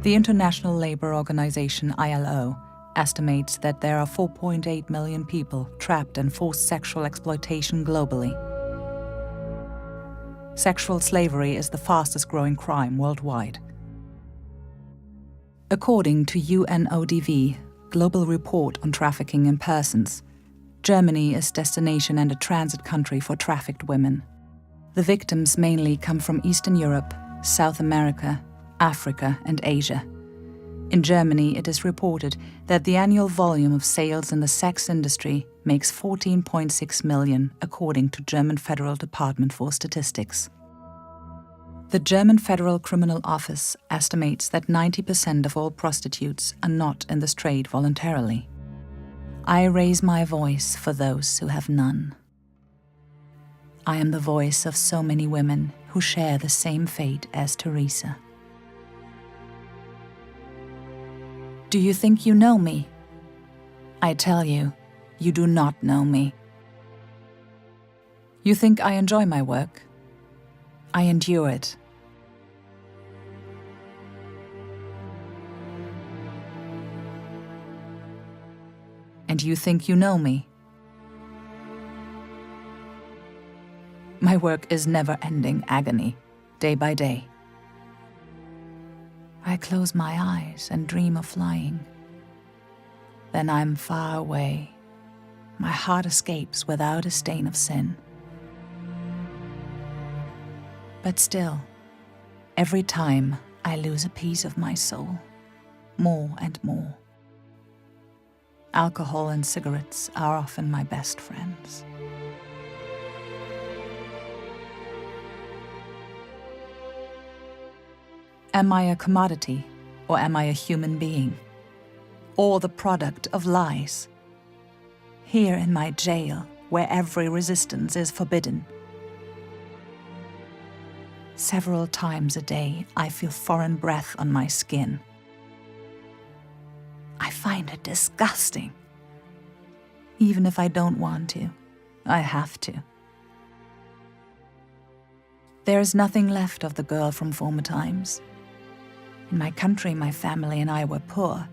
The International Labour Organization ILO estimates that there are 4.8 million people trapped in forced sexual exploitation globally. Sexual slavery is the fastest growing crime worldwide. According to UNODC, Global Report on Trafficking in Persons, Germany is destination and a transit country for trafficked women. The victims mainly come from Eastern Europe, South America, Africa, and Asia. In Germany, it is reported that the annual volume of sales in the sex industry makes 14.6 million, according to German Federal Department for Statistics. The German Federal Criminal Office estimates that 90% of all prostitutes are not in this trade voluntarily. I raise my voice for those who have none. I am the voice of so many women who share the same fate as Teresa. Do you think you know me? I tell you, you do not know me. You think I enjoy my work? I endure it. And you think you know me? My work is never-ending agony, day by day. I close my eyes and dream of flying. Then I'm far away. My heart escapes without a stain of sin. But still, every time I lose a piece of my soul, more and more. Alcohol and cigarettes are often my best friends. Am I a commodity, or am I a human being? Or the product of lies? Here in my jail, where every resistance is forbidden. Several times a day, I feel foreign breath on my skin. I find it disgusting. Even if I don't want to, I have to. There is nothing left of the girl from former times. In my country, my family and I were poor,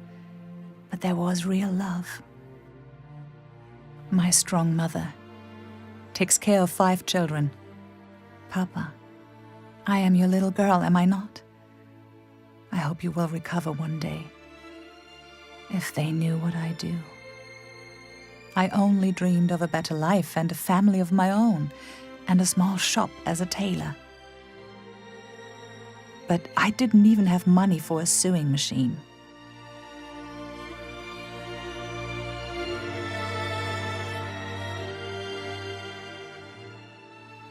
but there was real love. My strong mother takes care of 5 children. Papa, I am your little girl, am I not? I hope you will recover one day. If they knew what I do. I only dreamed of a better life and a family of my own, and a small shop as a tailor. But I didn't even have money for a sewing machine.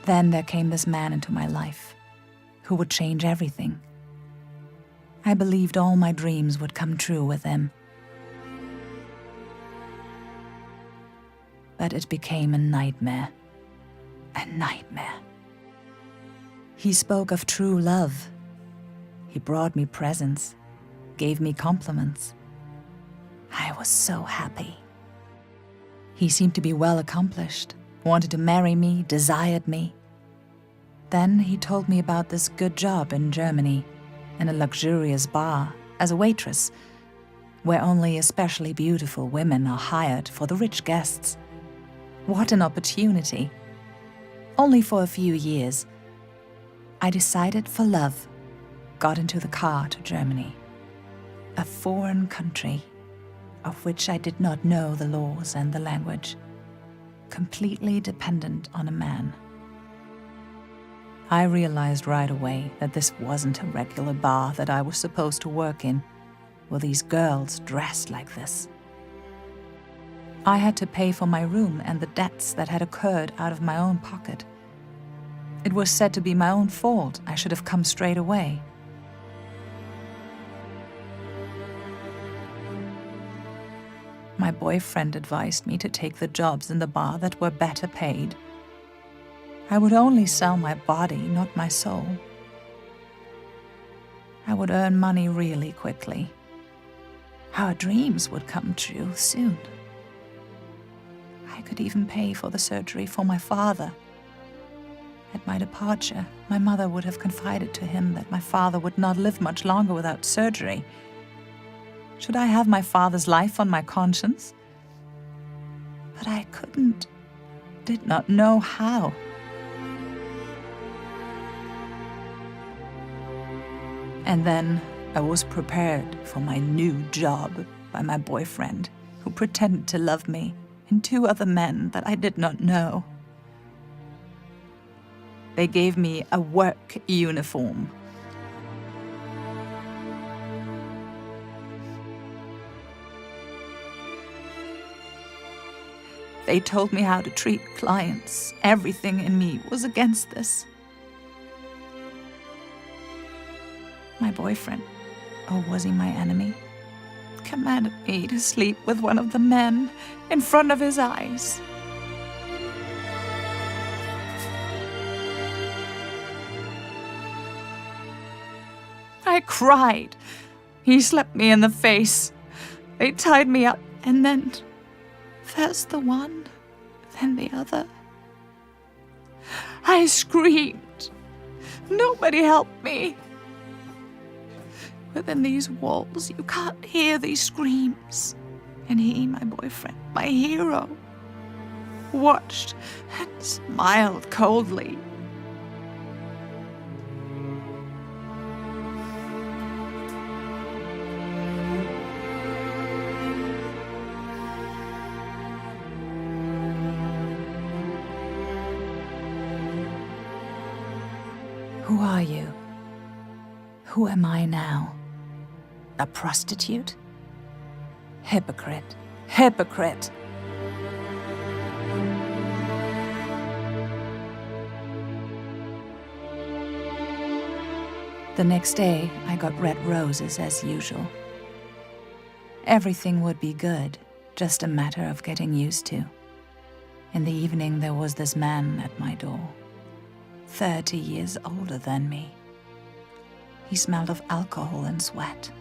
Then there came this man into my life, who would change everything. I believed all my dreams would come true with him. But it became a nightmare. A nightmare. He spoke of true love. He brought me presents, gave me compliments. I was so happy. He seemed to be well accomplished, wanted to marry me, desired me. Then he told me about this good job in Germany, in a luxurious bar, as a waitress, where only especially beautiful women are hired for the rich guests. What an opportunity! Only for a few years. I decided for love, got into the car to Germany, a foreign country of which I did not know the laws and the language, completely dependent on a man. I realized right away that this wasn't a regular bar that I was supposed to work in, with these girls dressed like this. I had to pay for my room and the debts that had occurred out of my own pocket. It was said to be my own fault. I should have come straight away. My boyfriend advised me to take the jobs in the bar that were better paid. I would only sell my body, not my soul. I would earn money really quickly. Our dreams would come true soon. I could even pay for the surgery for my father. At my departure, my mother would have confided to him that my father would not live much longer without surgery. Should I have my father's life on my conscience? But I did not know how. And then I was prepared for my new job by my boyfriend, who pretended to love me, and 2 other men that I did not know. They gave me a work uniform. They told me how to treat clients. Everything in me was against this. My boyfriend, or was he my enemy, commanded me to sleep with one of the men in front of his eyes. I cried. He slapped me in the face. They tied me up, and then first the one, then the other. I screamed. Nobody helped me. Within these walls, you can't hear these screams. And he, my boyfriend, my hero, watched and smiled coldly. Who are you? Who am I now? A prostitute? Hypocrite. Hypocrite! The next day, I got red roses as usual. Everything would be good, just a matter of getting used to. In the evening, there was this man at my door, 30 years older than me. He smelled of alcohol and sweat.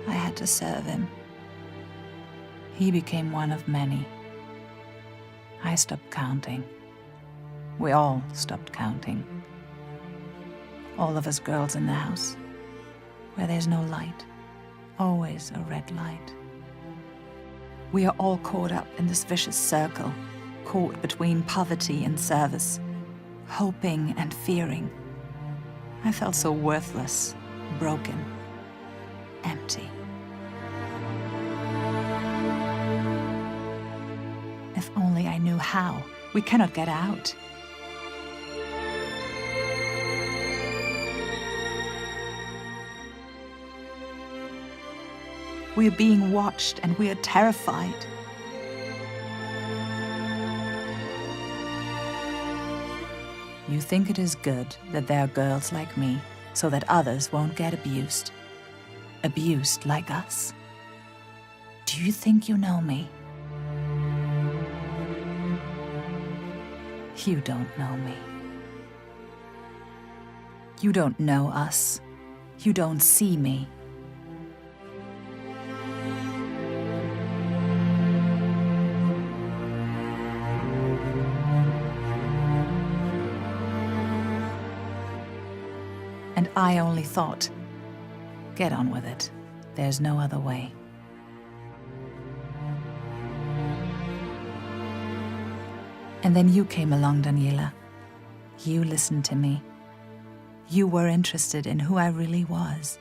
I had to serve him. He became one of many. I stopped counting. We all stopped counting. All of us girls in the house, where there's no light, always a red light. We are all caught up in this vicious circle, caught between poverty and service, hoping and fearing. I felt so worthless, broken, empty. If only I knew how. We cannot get out. We are being watched and we are terrified. You think it is good that there are girls like me, so that others won't get abused. Abused like us. Do you think you know me? You don't know me. You don't know us. You don't see me. And I only thought, get on with it. There's no other way. And then you came along, Daniela. You listened to me. You were interested in who I really was.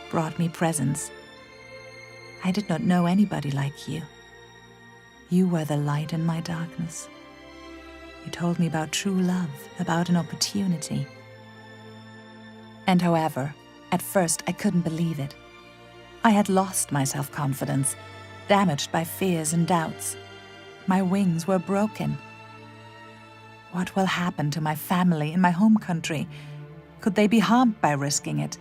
Brought me presents. I did not know anybody like you. You were the light in my darkness. You told me about true love, about an opportunity. And however, at first I couldn't believe it. I had lost my self-confidence, damaged by fears and doubts. My wings were broken. What will happen to my family in my home country? Could they be harmed by risking it?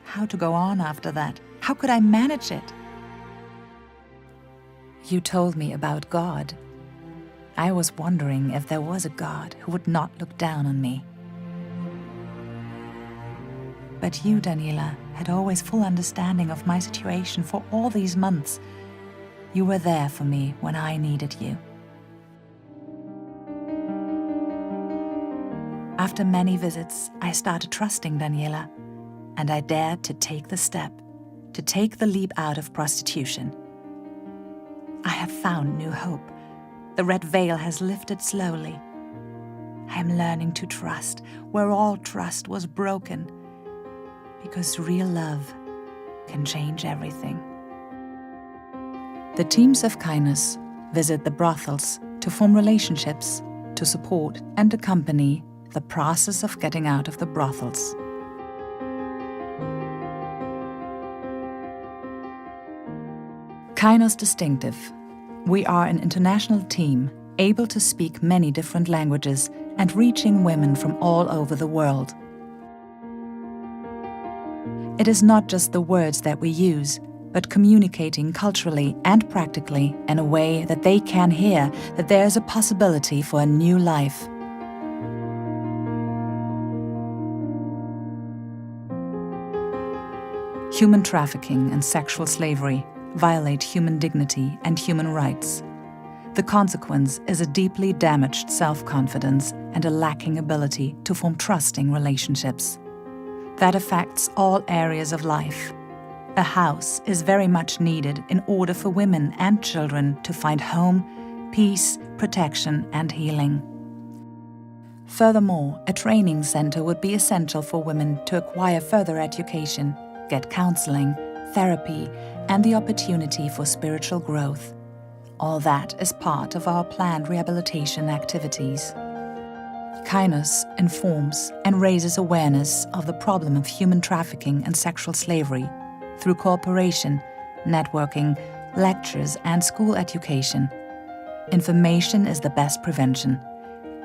How to go on after that? How could I manage it? You told me about God. I was wondering if there was a God who would not look down on me. But you, Daniela, had always full understanding of my situation for all these months. You were there for me when I needed you. After many visits, I started trusting Daniela, and I dared to take the step, to take the leap out of prostitution. I have found new hope. The red veil has lifted slowly. I am learning to trust where all trust was broken, because real love can change everything. The teams of Kainos visit the brothels to form relationships, to support and accompany the process of getting out of the brothels. Kainos distinctive. We are an international team, able to speak many different languages and reaching women from all over the world. It is not just the words that we use, but communicating culturally and practically in a way that they can hear that there is a possibility for a new life. Human trafficking and sexual slavery violate human dignity and human rights. The consequence is a deeply damaged self-confidence and a lacking ability to form trusting relationships. That affects all areas of life. A house is very much needed in order for women and children to find home, peace, protection, and healing. Furthermore, a training center would be essential for women to acquire further education, get counseling, therapy, and the opportunity for spiritual growth. All that is part of our planned rehabilitation activities. Kainos informs and raises awareness of the problem of human trafficking and sexual slavery through cooperation, networking, lectures, and school education. Information is the best prevention.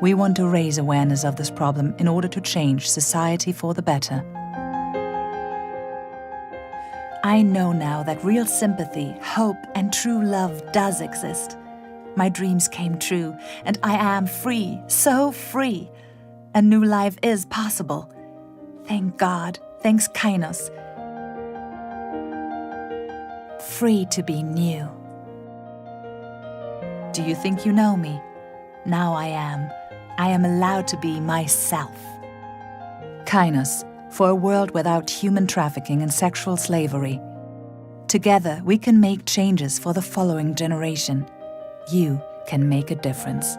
We want to raise awareness of this problem in order to change society for the better. I know now that real sympathy, hope, and true love does exist. My dreams came true, and I am free, so free. A new life is possible. Thank God, thanks Kainos. Free to be new. Do you think you know me? Now I am. I am allowed to be myself. Kainos, for a world without human trafficking and sexual slavery. Together, we can make changes for the following generation. You can make a difference.